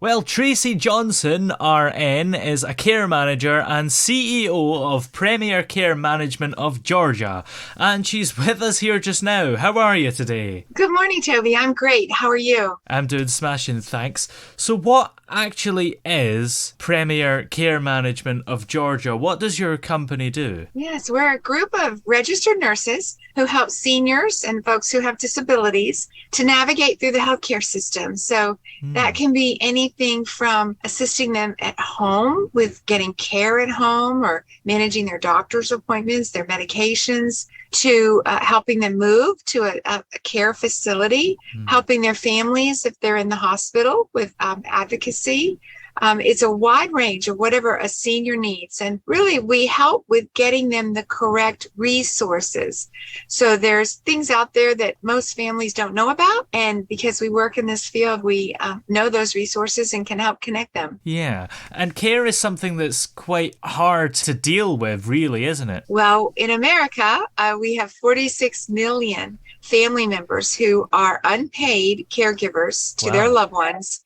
Well, Tracy Johnson, RN, is a care manager and CEO of Premier Care Management of Georgia, and she's with us here just now. How are you today? Good morning, Toby. I'm great. How are you? I'm doing smashing, thanks. So what actually is Premier Care Management of Georgia? What does your company do? Yes, we're a group of registered nurses who help seniors and folks who have disabilities to navigate through the healthcare system. So that can be anything from assisting them at home with getting care at home or managing their doctor's appointments, their medications, to helping them move to a care facility, helping their families if they're in the hospital with advocacy. It's a wide range of whatever a senior needs. And really, we help with getting them the correct resources. So there's things out there that most families don't know about. And because we work in this field, we know those resources and can help connect them. Yeah, and care is something that's quite hard to deal with, really, isn't it? Well, in America, we have 46 million family members who are unpaid caregivers to their loved ones.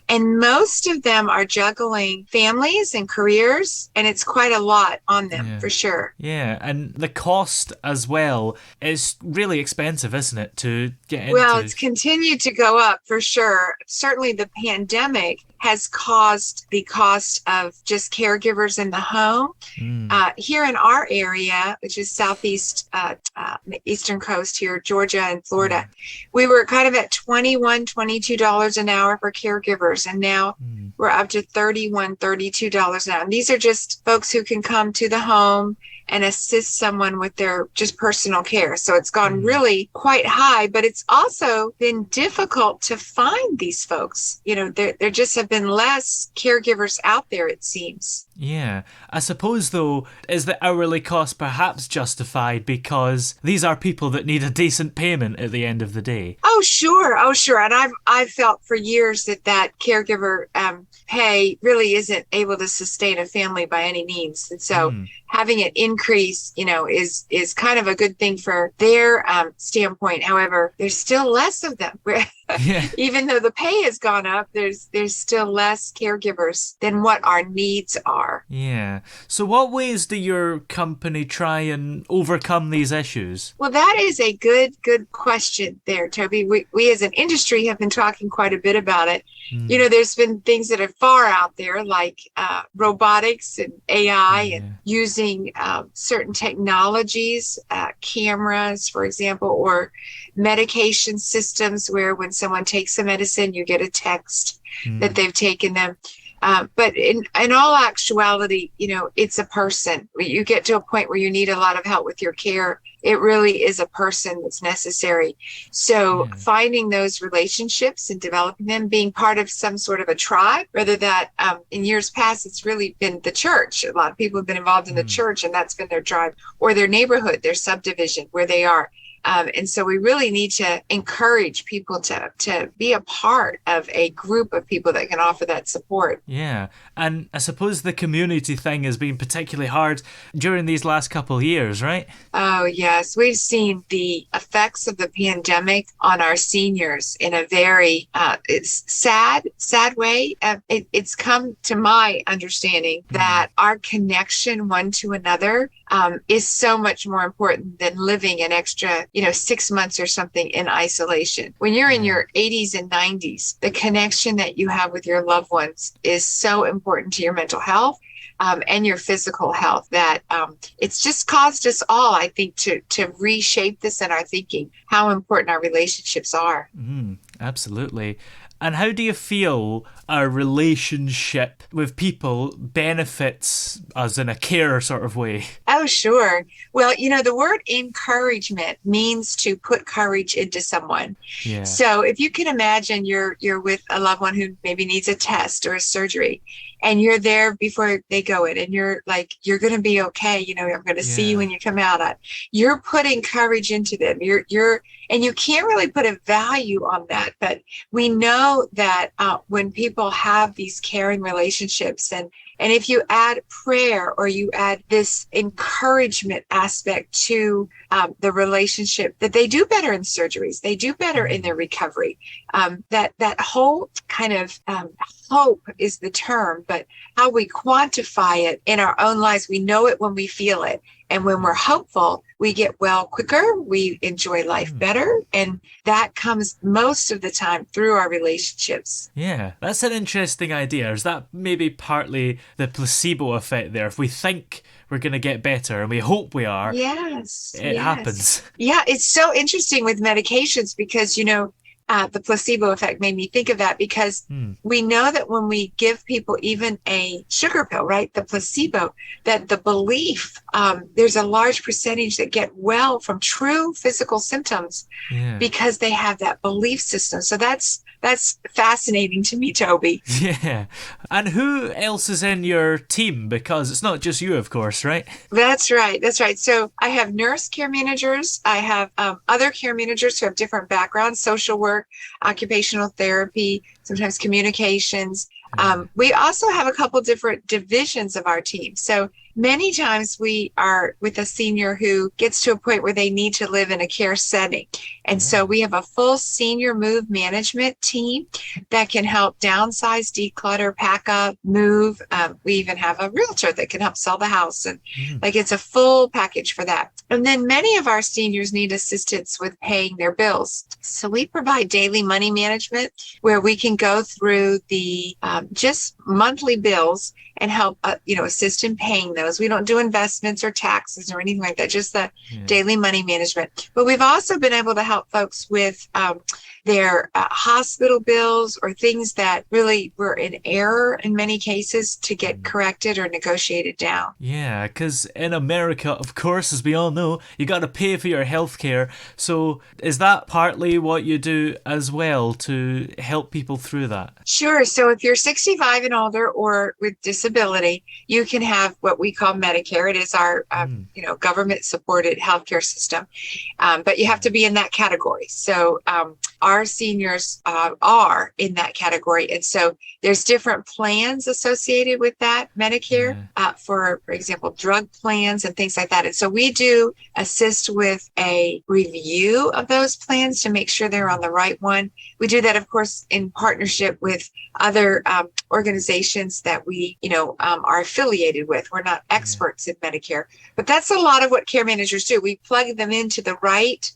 And most of them are juggling families and careers, and it's quite a lot on them for sure. Yeah, and the cost as well is really expensive, isn't it, to get into? Well, it's continued to go up for sure. Certainly the pandemic has caused the cost of just caregivers in the home. Here in our area, which is southeast, eastern coast here, Georgia and Florida, we were kind of at $21, $22 an hour for caregivers. And now we're up to $31, $32 an hour. And these are just folks who can come to the home and assist someone with their just personal care. So it's gone really quite high, but it's also been difficult to find these folks. You know, there just have been less caregivers out there, it seems. Yeah, I suppose though, is the hourly cost perhaps justified because these are people that need a decent payment at the end of the day? Oh, sure. Oh, sure. And I've felt for years that caregiver pay really isn't able to sustain a family by any means. And so having it increase, you know, is kind of a good thing for their standpoint. However, there's still less of them. Even though the pay has gone up, there's still less caregivers than what our needs are. Yeah. So what ways do your company try and overcome these issues? Well, that is a good question there, Toby. We as an industry have been talking quite a bit about it. You know, there's been things that are far out there like robotics and AI and using certain technologies, cameras, for example, or medication systems where when someone takes a medicine, you get a text that they've taken them. But in all actuality, you know, it's a person. You get to a point where you need a lot of help with your care. It really is a person that's necessary. So finding those relationships and developing them, being part of some sort of a tribe, whether that in years past, it's really been the church. A lot of people have been involved in the church and that's been their tribe, or their neighborhood, their subdivision where they are. And so we really need to encourage people to be a part of a group of people that can offer that support. Yeah, and I suppose the community thing has been particularly hard during these last couple of years, right? Oh, yes. We've seen the effects of the pandemic on our seniors in a very it's sad way. It's come to my understanding that our connection one to another is so much more important than living an extra 6 months or something in isolation. When you're in your 80s and 90s, the connection that you have with your loved ones is so important to your mental health and your physical health that it's just caused us all, I think, to reshape this in our thinking, how important our relationships are. Absolutely. And how do you feel our relationship with people benefits us in a care sort of way? Oh, sure. Well, the word encouragement means to put courage into someone. Yeah. So if you can imagine you're with a loved one who maybe needs a test or a surgery, and you're there before they go in, and you're like, you're going to be okay. I'm going to see you when you come out. You're putting courage into them. And you can't really put a value on that, but we know know that when people have these caring relationships, and if you add prayer or you add this encouragement aspect to the relationship, that they do better in surgeries, they do better in their recovery. That whole kind of hope is the term, but how we quantify it in our own lives, we know it when we feel it. And when we're hopeful, we get well quicker, we enjoy life better. And that comes most of the time through our relationships. Yeah, that's an interesting idea. Is that maybe partly the placebo effect there? If we think we're going to get better and we hope we are, it happens. Yeah, it's so interesting with medications because, the placebo effect made me think of that because we know that when we give people even a sugar pill, right, the placebo, that the belief, there's a large percentage that get well from true physical symptoms because they have that belief system. So that's fascinating to me, Toby. Yeah. And who else is in your team? Because it's not just you, of course, right? That's right. So I have nurse care managers. I have other care managers who have different backgrounds, social work, occupational therapy, sometimes communications. We also have a couple different divisions of our team. So many times we are with a senior who gets to a point where they need to live in a care setting. And so we have a full senior move management team that can help downsize, declutter, pack up, move. We even have a realtor that can help sell the house. And it's a full package for that. And then many of our seniors need assistance with paying their bills. So we provide daily money management where we can go through the just monthly bills and help, assist in paying those. We don't do investments or taxes or anything like that, just the daily money management. But we've also been able to help folks with their hospital bills or things that really were in error in many cases to get corrected or negotiated down. Yeah, because in America, of course, as we all know, you got to pay for your healthcare. So is that partly what you do as well to help people through that? Sure. So if you're 65 and older or with disability, you can have what we call Medicare. It is our, government-supported healthcare system, but you have to be in that category. So our seniors are in that category. And so there's different plans associated with that Medicare, for example, drug plans and things like that. And so we do assist with a review of those plans to make sure they're on the right one. We do that, of course, in partnership with other organizations that we, are affiliated with. We're not experts in Medicare, but that's a lot of what care managers do. We plug them into the right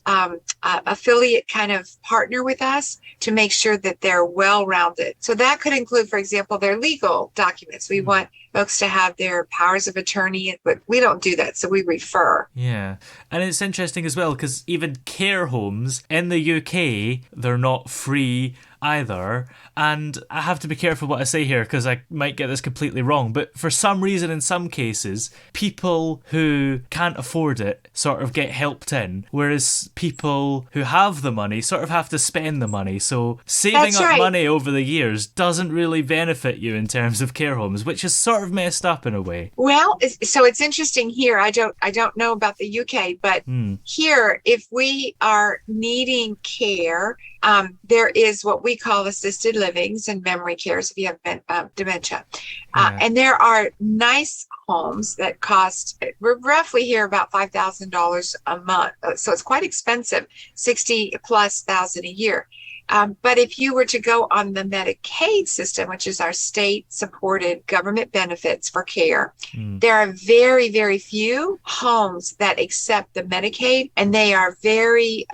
affiliate kind of partner with us to make sure that they're well-rounded. So that could include, for example, their legal documents. We want folks to have their powers of attorney, but we don't do that, so we refer. Yeah, and it's interesting as well because even care homes in the UK, they're not free either. And I have to be careful what I say here because I might get this completely wrong. But for some reason, in some cases, people who can't afford it sort of get helped in, whereas people who have the money sort of have to spend the money. So saving up money over the years doesn't really benefit you in terms of care homes, which is sort of messed up in a way. Well, so it's interesting here. I don't know about the UK, but here, if we are needing care, there is what we call assisted livings and memory cares if you have dementia. And there are nice homes that cost, we're roughly here about $5,000 a month. So it's quite expensive, $60,000+ a year. But if you were to go on the Medicaid system, which is our state-supported government benefits for care, there are very, very few homes that accept the Medicaid, and they are very,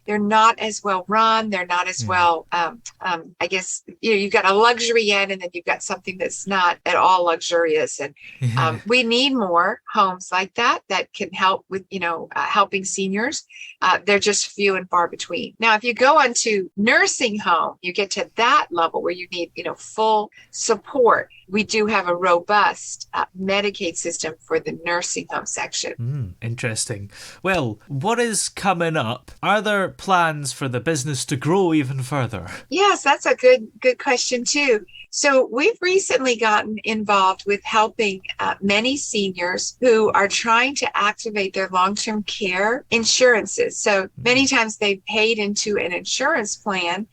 they're not as well run. They're not as well, I guess, you've got a luxury end, and then you've got something that's not at all luxurious. And we need more homes like that can help with, helping seniors. They're just few and far between. Now, if you go on to nursing home, you get to that level where you need, full support. we do have a robust Medicaid system for the nursing home section. Interesting. Well, what is coming up? Are there plans for the business to grow even further? Yes, that's a good question too. So we've recently gotten involved with helping many seniors who are trying to activate their long-term care insurances. So many times they've paid into an insurance plan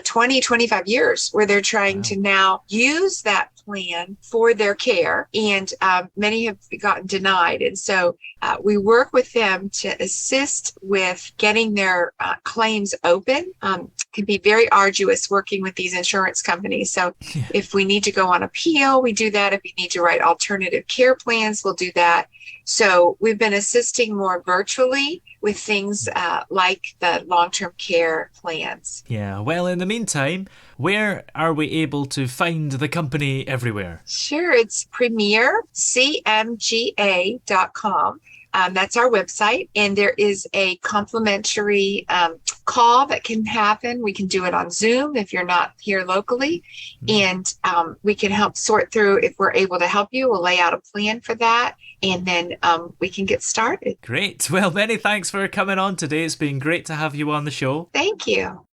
20, 25 years where they're trying to now use that plan for their care, and many have gotten denied. And so we work with them to assist with getting their claims open. Can be very arduous working with these insurance companies. So if we need to go on appeal, we do that. If we need to write alternative care plans, we'll do that. So we've been assisting more virtually with things like the long-term care plans. Yeah, well, in the meantime, where are we able to find the company everywhere? Sure, it's premiercmga.com. That's our website, and there is a complimentary call that can happen. We can do it on Zoom if you're not here locally, and we can help sort through if we're able to help you. We'll lay out a plan for that, and then we can get started. Great. Well, many thanks for coming on today. It's been great to have you on the show. Thank you.